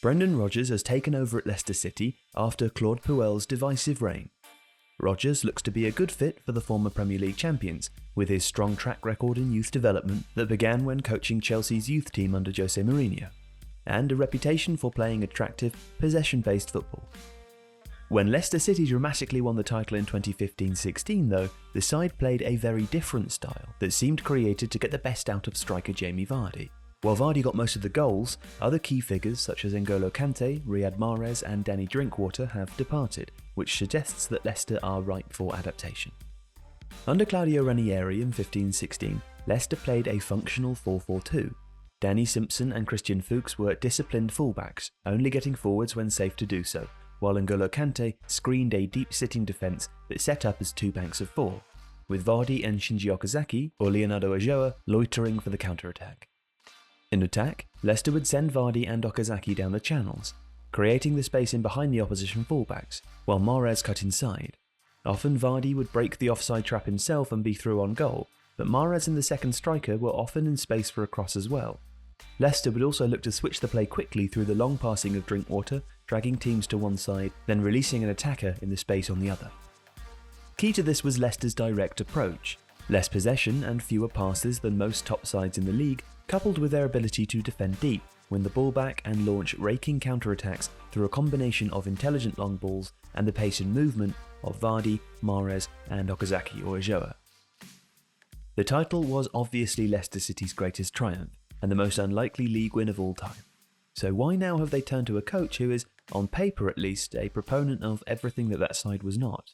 Brendan Rodgers has taken over at Leicester City after Claude Puel's divisive reign. Rodgers looks to be a good fit for the former Premier League champions, with his strong track record in youth development that began when coaching Chelsea's youth team under Jose Mourinho, and a reputation for playing attractive, possession-based football. When Leicester City dramatically won the title in 2015-16 though, the side played a very different style that seemed created to get the best out of striker Jamie Vardy. While Vardy got most of the goals, other key figures such as N'Golo Kante, Riyad Mahrez and Danny Drinkwater have departed, which suggests that Leicester are ripe for adaptation. Under Claudio Ranieri in 15-16, Leicester played a functional 4-4-2. Danny Simpson and Christian Fuchs were disciplined fullbacks, only getting forwards when safe to do so, while N'Golo Kante screened a deep-sitting defence that set up as two banks of four, with Vardy and Shinji Okazaki or Leonardo Ulloa loitering for the counter-attack. In attack, Leicester would send Vardy and Okazaki down the channels, creating the space in behind the opposition fullbacks, while Mahrez cut inside. Often Vardy would break the offside trap himself and be through on goal, but Mahrez and the second striker were often in space for a cross as well. Leicester would also look to switch the play quickly through the long passing of Drinkwater, dragging teams to one side, then releasing an attacker in the space on the other. Key to this was Leicester's direct approach. Less possession and fewer passes than most top sides in the league, coupled with their ability to defend deep, win the ball back and launch raking counter-attacks through a combination of intelligent long balls and the pace and movement of Vardy, Mahrez and Okazaki or Ulloa. The title was obviously Leicester City's greatest triumph, and the most unlikely league win of all time. So why now have they turned to a coach who is, on paper at least, a proponent of everything that side was not?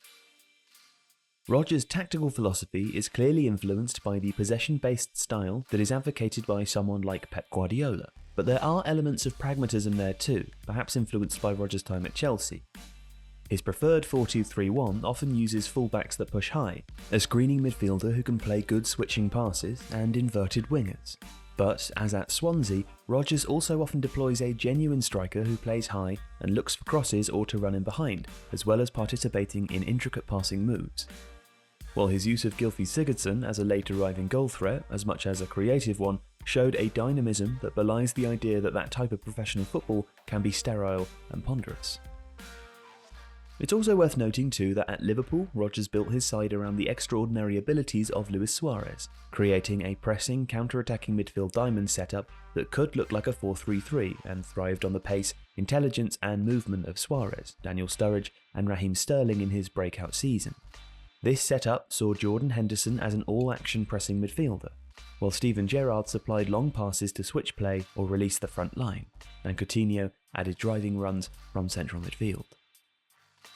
Rodgers' tactical philosophy is clearly influenced by the possession-based style that is advocated by someone like Pep Guardiola, but there are elements of pragmatism there too, perhaps influenced by Rodgers' time at Chelsea. His preferred 4-2-3-1 often uses fullbacks that push high, a screening midfielder who can play good switching passes, and inverted wingers. But, as at Swansea, Rodgers also often deploys a genuine striker who plays high and looks for crosses or to run in behind, as well as participating in intricate passing moves. While his use of Gylfi Sigurdsson as a late arriving goal threat, as much as a creative one, showed a dynamism that belies the idea that type of professional football can be sterile and ponderous. It's also worth noting too that at Liverpool, Rodgers built his side around the extraordinary abilities of Luis Suarez, creating a pressing, counter-attacking midfield diamond setup that could look like a 4-3-3 and thrived on the pace, intelligence and movement of Suarez, Daniel Sturridge and Raheem Sterling in his breakout season. This setup saw Jordan Henderson as an all-action pressing midfielder, while Steven Gerrard supplied long passes to switch play or release the front line, and Coutinho added driving runs from central midfield.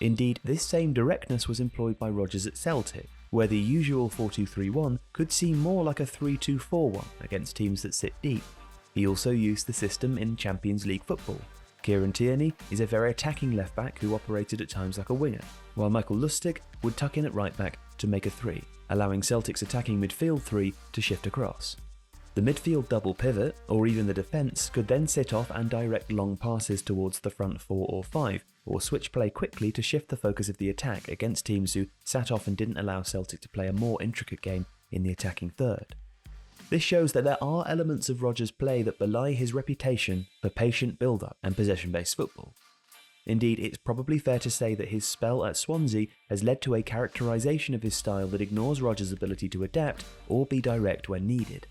Indeed, this same directness was employed by Rodgers at Celtic, where the usual 4-2-3-1 could seem more like a 3-2-4-1 against teams that sit deep. He also used the system in Champions League football. Kieran Tierney is a very attacking left-back who operated at times like a winger, while Michael Lustig would tuck in at right-back to make a 3, allowing Celtic's attacking midfield 3 to shift across. The midfield double pivot, or even the defence, could then sit off and direct long passes towards the front 4 or 5, or switch play quickly to shift the focus of the attack against teams who sat off and didn't allow Celtic to play a more intricate game in the attacking third. This shows that there are elements of Rodgers' play that belie his reputation for patient build-up and possession-based football. Indeed, it's probably fair to say that his spell at Swansea has led to a characterisation of his style that ignores Rodgers' ability to adapt or be direct when needed.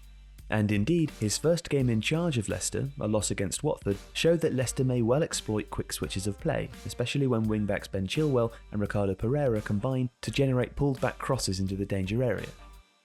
And indeed, his first game in charge of Leicester, a loss against Watford, showed that Leicester may well exploit quick switches of play, especially when wingbacks Ben Chilwell and Ricardo Pereira combine to generate pulled-back crosses into the danger area.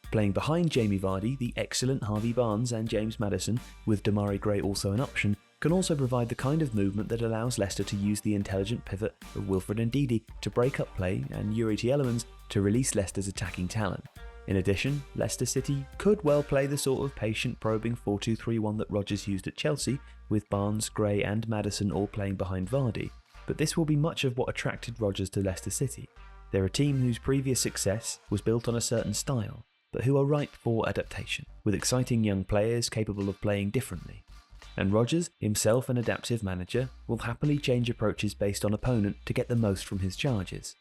Playing behind Jamie Vardy, the excellent Harvey Barnes and James Maddison, with Damari Gray also an option, can also provide the kind of movement that allows Leicester to use the intelligent pivot of Wilfred Ndidi to break up play and Yuri Tielemans to release Leicester's attacking talent. In addition, Leicester City could well play the sort of patient probing 4-2-3-1 that Rodgers used at Chelsea, with Barnes, Gray and Maddison all playing behind Vardy, but this will be much of what attracted Rodgers to Leicester City. They're a team whose previous success was built on a certain style, but who are ripe for adaptation, with exciting young players capable of playing differently. And Rodgers, himself an adaptive manager, will happily change approaches based on opponent to get the most from his charges.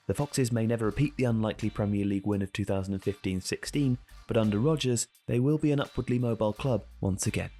The Foxes may never repeat the unlikely Premier League win of 2015-16, but under Rodgers, they will be an upwardly mobile club once again.